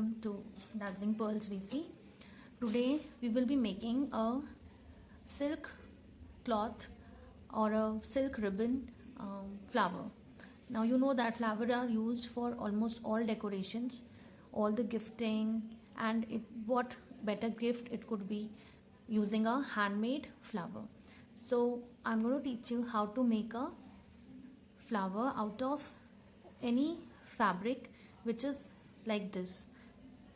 welcome to Dazzling Pearls VC. Today we will be making a silk cloth or a silk ribbon flower. Now you know that flowers are used for almost all decorations, all the gifting, and what better gift it could be using a handmade flower. So I'm going to teach you how to make a flower out of any fabric which is like this,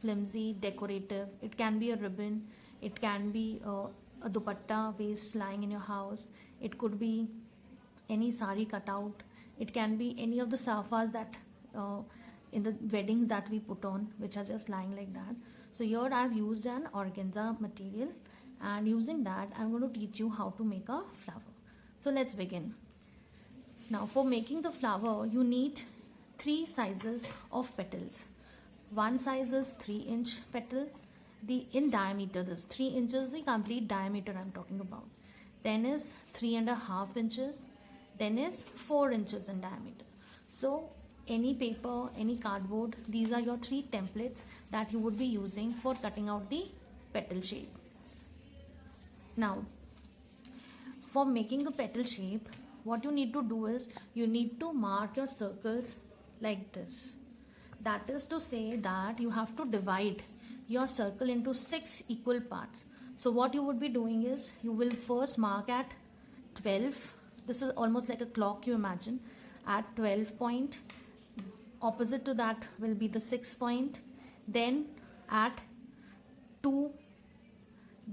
flimsy, decorative. It can be a ribbon, it can be a dupatta waist lying in your house, it could be any sari cutout, it can be any of the safas that in the weddings that we put on, which are just lying like that. So here I've used an organza material, and using that I'm going to teach you how to make a flower. So let's begin. Now for making the flower you need 3 sizes of petals. One size is 3-inch petal. In diameter, this 3 inches the complete diameter I'm talking about. Then is 3.5 inches. Then is 4 inches in diameter. So any paper, any cardboard, these are your 3 templates that you would be using for cutting out the petal shape. Now for making the petal shape, what you need to do is you need to mark your circles like this. That is to say that you have to divide your circle into 6 equal parts. So what you would be doing is you will first mark at 12. This is almost like a clock, you imagine. At 12 point, opposite to that will be the 6 point, then at 2,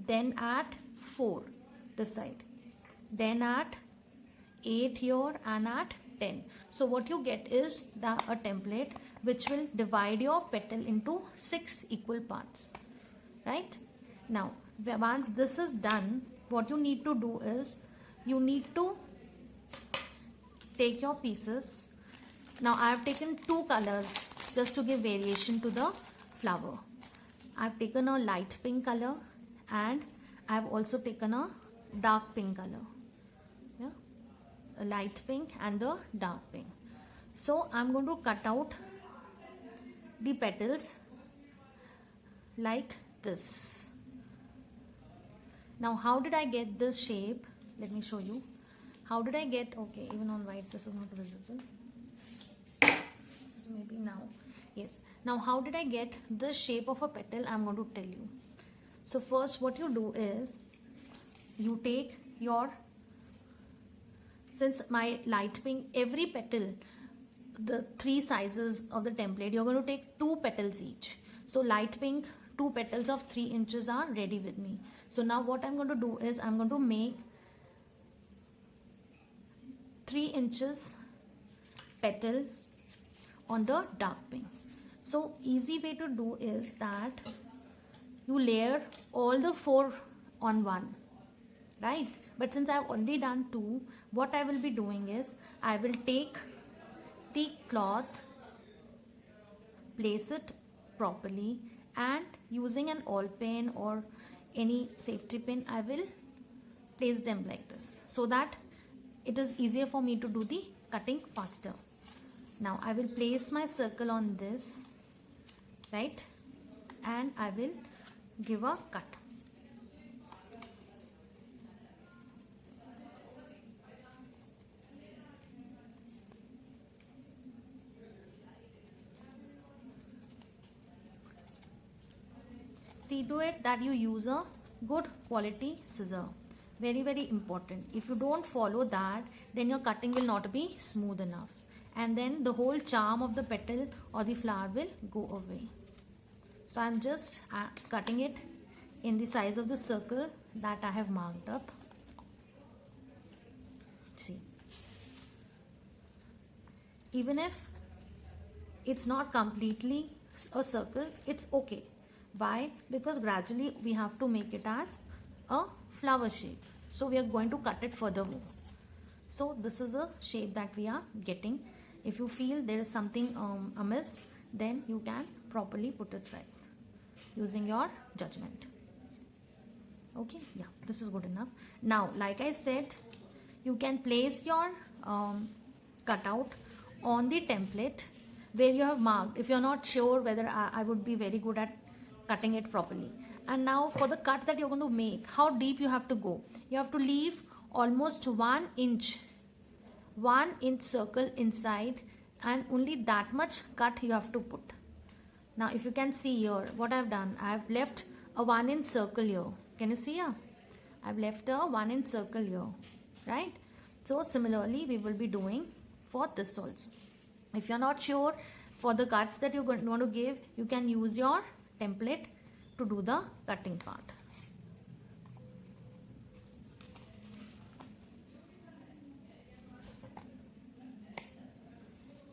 then at 4 this side, then at 8 here, and at 10. So what you get is a template which will divide your petal into 6 equal parts, right? Now once this is done, what you need to do is you need to take your pieces. Now I have taken 2 colors just to give variation to the flower. I have taken a light pink color and I have also taken a dark pink color. A light pink and the dark pink. So I'm going to cut out the petals like this. Now how did I get this shape? Let me show you. How did I get, okay, even on white this is not visible. So maybe now, yes. Now how did I get this shape of a petal? I'm going to tell you. So first what you do is you take your, since my light pink, every petal, the 3 sizes of the template, you're going to take 2 petals each. So light pink, 2 petals of 3 inches are ready with me. So now what I'm going to do is I'm going to make 3 inches petal on the dark pink. So easy way to do is that you layer all the 4 on one, right? But since I've already done 2, what I will be doing is I will take the cloth, place it properly, and using an awl pin or any safety pin, I will place them like this so that it is easier for me to do the cutting faster. Now I will place my circle on this, right, and I will give a cut. See to it that you use a good quality scissor. Very, very important. If you don't follow that, then your cutting will not be smooth enough. And then the whole charm of the petal or the flower will go away. So I'm just cutting it in the size of the circle that I have marked up. See. Even if it's not completely a circle, it's okay. Why? Because gradually we have to make it as a flower shape. So we are going to cut it furthermore. So this is the shape that we are getting. If you feel there is something amiss, then you can properly put it right using your judgment. Okay, yeah, this is good enough. Now, like I said, you can place your cutout on the template where you have marked, if you're not sure whether I would be very good at cutting it properly. And now for the cut that you're going to make, how deep you have to go? You have to leave almost 1 inch, 1 inch circle inside, and only that much cut you have to put. Now if you can see here what I've done, I've left a 1 inch circle here. Can you see here? I've left a 1 inch circle here, right? So similarly we will be doing for this also. If you're not sure for the cuts that you're going to give, you can use your template to do the cutting part.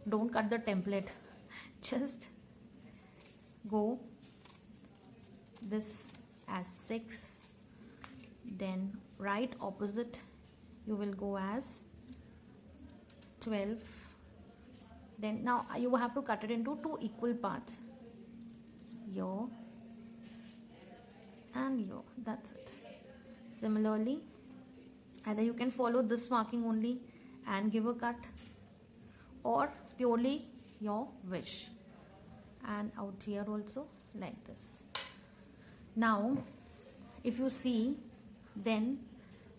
Don't cut the template, just go this as 6, then right opposite you will go as 12. Then now you have to cut it into 2 equal parts, here and here. That's it. Similarly, either you can follow this marking only and give a cut, or purely your wish, and out here also like this. Now if you see, then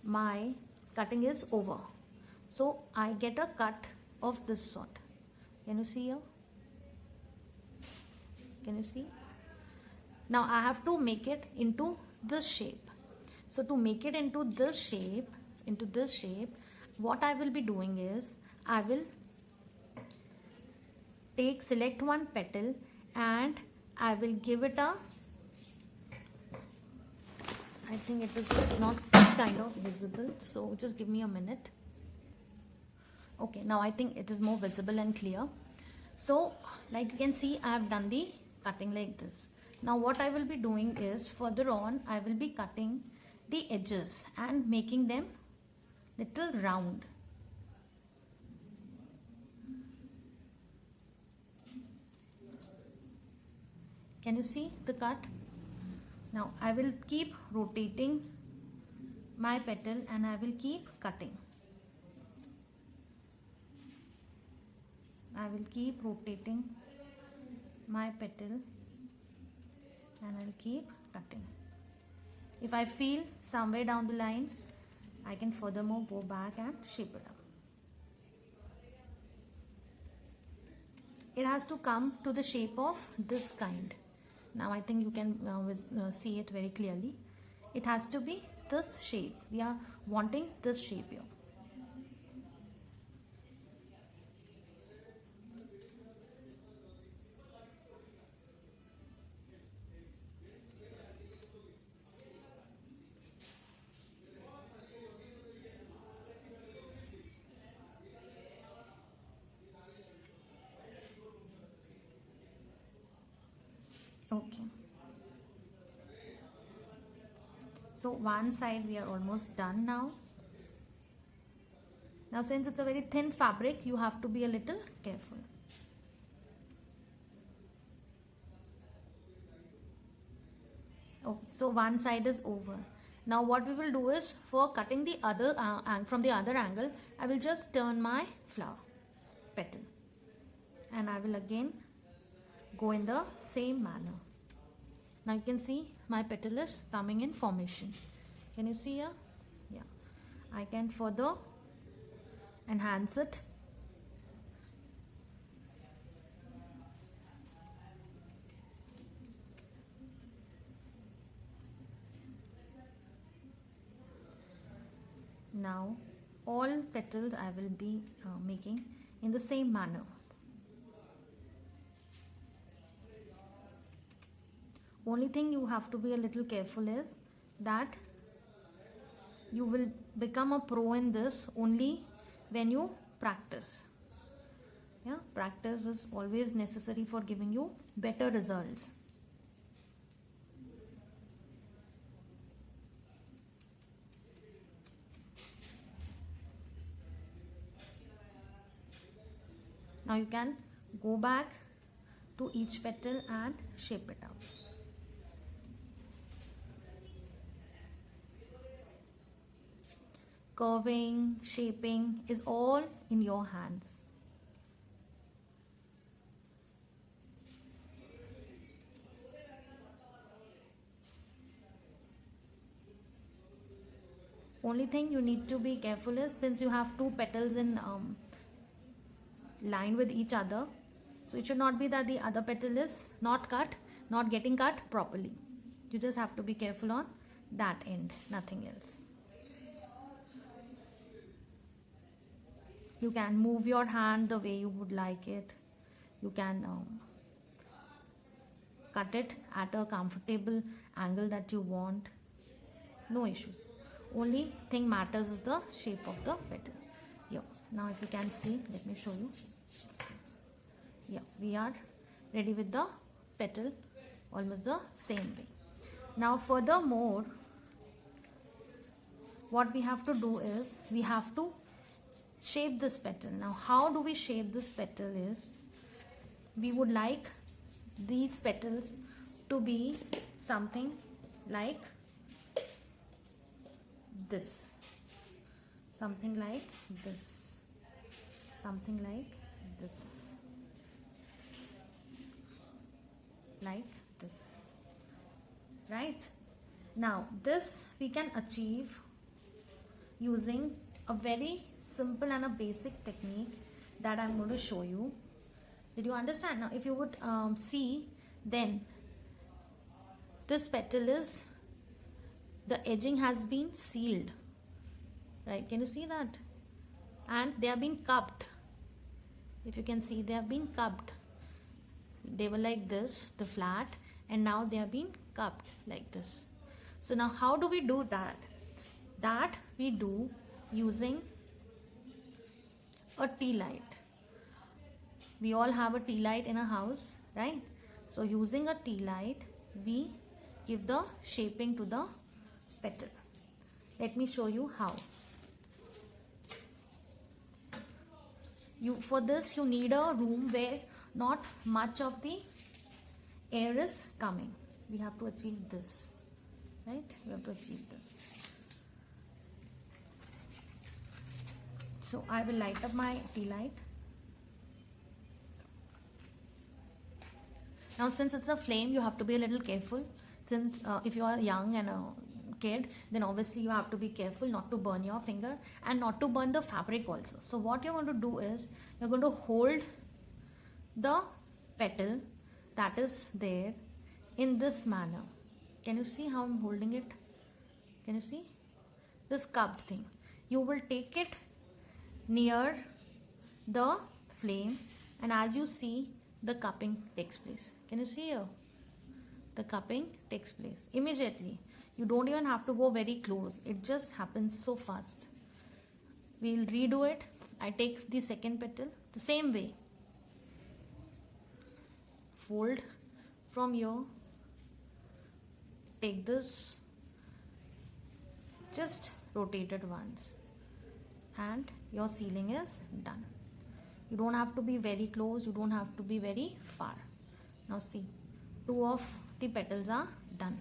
my cutting is over, so I get a cut of this sort. Can you see here? Can you see? Now I have to make it into this shape. So to make it into this shape, what I will be doing is, I will select one petal and I will give it a, I think it is not kind of visible, so just give me a minute. Okay, now I think it is more visible and clear. So like you can see, I have done the cutting like this. Now what I will be doing is, further on I will be cutting the edges and making them little round. Can you see the cut? Now I will keep rotating my petal and I will keep cutting. I will keep rotating my petal and I'll keep cutting. If I feel somewhere down the line, I can furthermore go back and shape it up. It has to come to the shape of this kind. Now I think you can see it very clearly. It has to be this shape. We are wanting this shape here. Okay, so one side we are almost done now. Now since it's a very thin fabric, you have to be a little careful. Okay, so one side is over. Now what we will do is, for cutting the other and from the other angle, I will just turn my flower petal and I will again go in the same manner. Now you can see my petal is coming in formation. Can you see here? Yeah, I can further enhance it. Now all petals I will be making in the same manner. Only thing you have to be a little careful is that you will become a pro in this only when you practice. Yeah, practice is always necessary for giving you better results. Now you can go back to each petal and shape it out. Curving, shaping is all in your hands. Only thing you need to be careful is, since you have two petals in line with each other, so it should not be that the other petal is not getting cut properly. You just have to be careful on that end, nothing else. You can move your hand the way you would like it. You can cut it at a comfortable angle that you want. No issues. Only thing matters is the shape of the petal. Yeah. Now if you can see, let me show you. Yeah, we are ready with the petal almost the same way. Now furthermore, what we have to do is, we have to shape this petal. Now how do we shape this petal is, we would like these petals to be something like this, something like this, something like this, like this, right? Now this we can achieve using a very simple and a basic technique that I'm going to show you. Did you understand? Now if you would see, then this petal is, the edging has been sealed, right? Can you see that? And they have been cupped. If you can see, they have been cupped. They were like this, the flat, and now they have been cupped like this. So now how do we do that? That we do using a tea light. We all have a tea light in a house, right? So using a tea light, we give the shaping to the petal. Let me show you how. For this you need a room where not much of the air is coming. We have to achieve this, right? We have to achieve this. So I will light up my tea light. Now since it's a flame, you have to be a little careful. Since if you are young and a kid, then obviously you have to be careful not to burn your finger and not to burn the fabric also. So what you're going to do is, you're going to hold the petal that is there in this manner. Can you see how I'm holding it? Can you see? This cupped thing. You will take it near the flame, and as you see, the cupping takes place. Can you see here? The cupping takes place immediately. You don't even have to go very close. It just happens so fast. We'll redo it. I take the second petal the same way. Fold from here. Take this. Just rotate it once. And your sealing is done. You don't have to be very close. You don't have to be very far. Now see, two of the petals are done.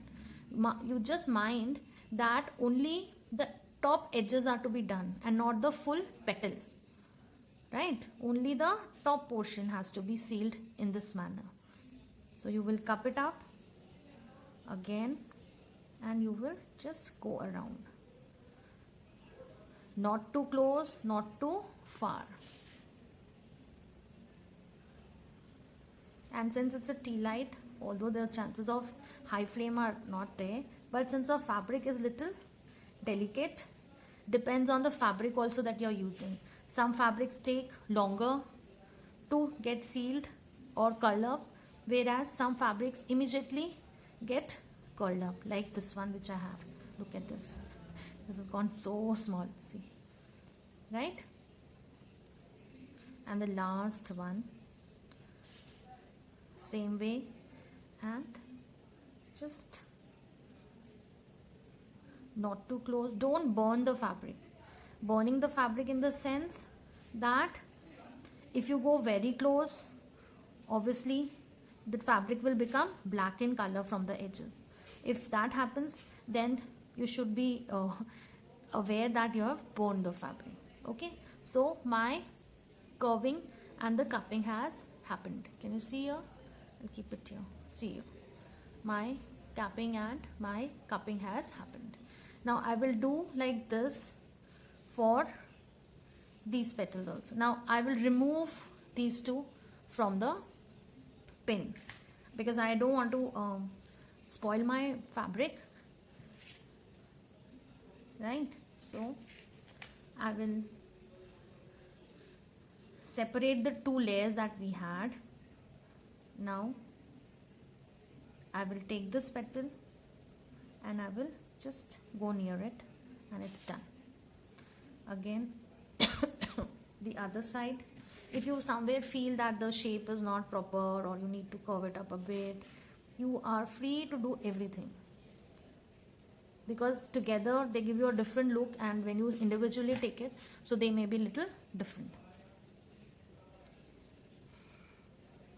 You just mind that only the top edges are to be done and not the full petal, right? Only the top portion has to be sealed in this manner. So you will cup it up again and you will just go around. Not too close, not too far. And since it's a tea light, although the chances of high flame are not there, but since the fabric is little delicate, depends on the fabric also that you're using. Some fabrics take longer to get sealed or curl up, whereas some fabrics immediately get curled up, like this one which I have. Look at this. This has gone so small, see, right? And the last one, same way, and just not too close. Don't burn the fabric. Burning the fabric in the sense that if you go very close, obviously the fabric will become black in color from the edges. If that happens, then you should be aware that you have burned the fabric. Okay, so my curving and the cupping has happened. Can you see here? I'll keep it here. See you. My capping and my cupping has happened. Now I will do like this for these petals also. Now I will remove these two from the pin because I don't want to spoil my fabric, right? So I will separate the two layers that we had. Now I will take this petal and I will just go near it and it's done. Again the other side, if you somewhere feel that the shape is not proper or you need to curve it up a bit, you are free to do everything, because together they give you a different look, and when you individually take it, so they may be little different.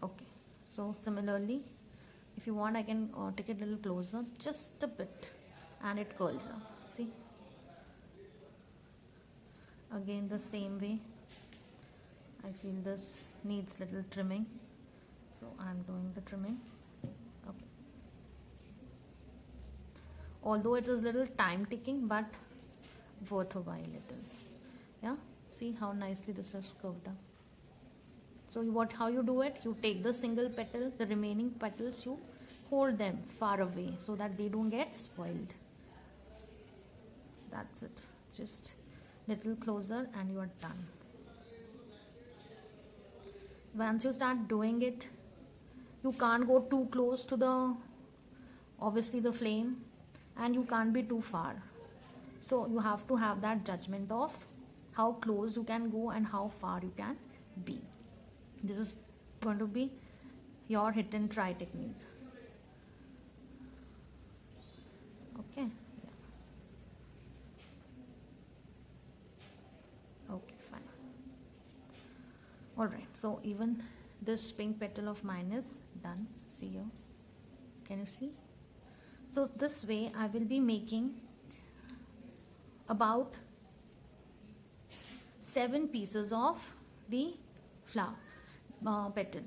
Okay, so similarly, if you want, I can take it a little closer, just a bit, and it curls up. See, again the same way. I feel this needs little trimming, so I'm doing the trimming. Okay, although it is little time taking, but worth a while it is. Yeah, see how nicely this is curved up. So how you do it, you take the single petal, the remaining petals you hold them far away so that they don't get spoiled. That's it, just little closer and you are done. Once you start doing it, you can't go too close to the obviously the flame, and you can't be too far. So you have to have that judgment of how close you can go and how far you can be. This is going to be your hit and try technique. Okay, yeah. Okay, fine. Alright, so even this pink petal of mine is done. See here, can you see? So this way I will be making about 7 pieces of the flower petal.